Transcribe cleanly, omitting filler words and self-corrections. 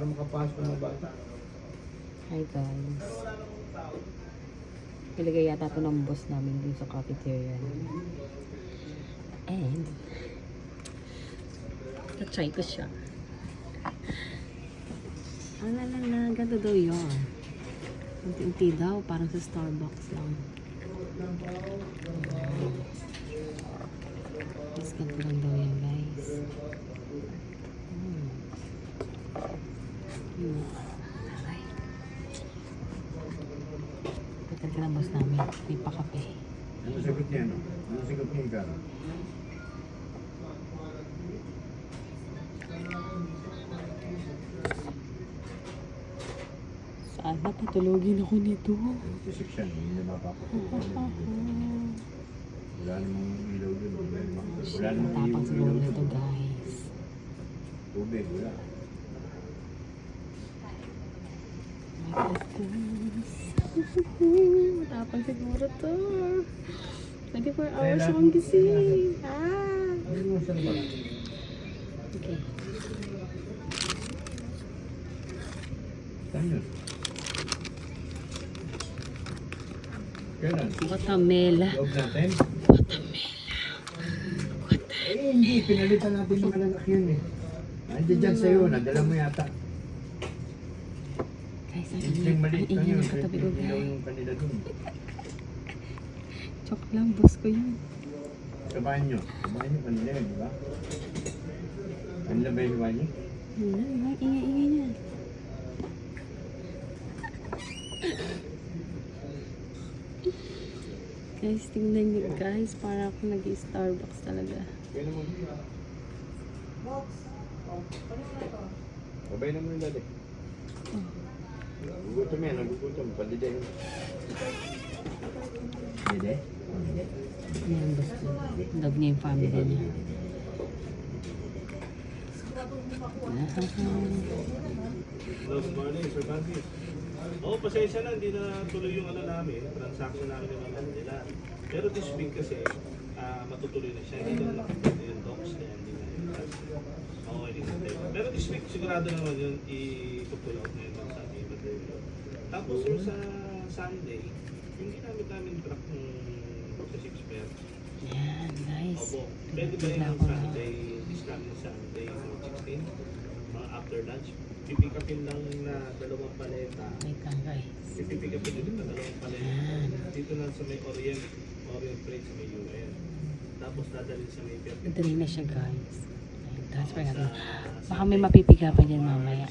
para makapasok ng mga bata. Hi guys. Ilagay yata ito ng boss namin dun sa cafeteria. And try ko siya. Lang, ganito daw yun. Unti-unti daw, parang sa Starbucks lang. Mas ganito lang daw yan guys. Pagkat ka ng boss namin, may pakape. Ano sagot niya, no? Ano sagot niya, Ika? Sana patulogin ako nito. 26 yan, hindi na mapapatulog. Wala namang ilaw dun. Wala namang Tapang siguro ilaw nito dun. guys. Tubig, wala. Matapang siguro to. 24 hours akong gising. Ano mo sa labas? Okay. Saan yun? Kailan? Watermela. Loob natin? Eh, hindi. Pinalitan natin yung malalaki yun eh. Nandiyan dyan sa'yo. Nadala mo yata. Guys, ang Yung maliit lang ingay yun. ng katabi ko Ilaw guys. yung kanila dun. Joke lang, boss ko yun. Kabahan nyo. Kabahan nyo kanila yun, di ba? Kanila ba yung iwan nyo? Ang ingay niya. Guys, tingnan nyo guys. Para ako nag-Starbucks talaga. Kaya naman. Babay naman yung dali. Gugutom yan, nagugutom. Padide yun. Dede? Yan, boss ko. Love niya yung family niya. Good morning, Sir Francis. Oo, pasensya na, hindi na tuloy yung ano namin, transaction namin ng ano nila. Pero this week kasi, matutuloy na siya. Hindi na nakapagod yung docs na hindi na yung okay, din natin. Pero this week, sigurado naman yun, i-pull out na yun sa ating material. Tapos yung sa Sunday, yung ginamit namin truck sa 6 pair. Yan, guys. Opo, pwede ba yung Sunday, this coming Sunday, 16, mga after lunch? Pipick upin lang na 2 paleta. Wait lang, guys. Pipick upin ulit na 2 paleta. Dito lang sa may Orient Freight sa may UN. Tapos dadalhin sa may Pier. Madali na siya, guys. Ayun, transfer natin. Baka may mapipiga pa dyan mamaya.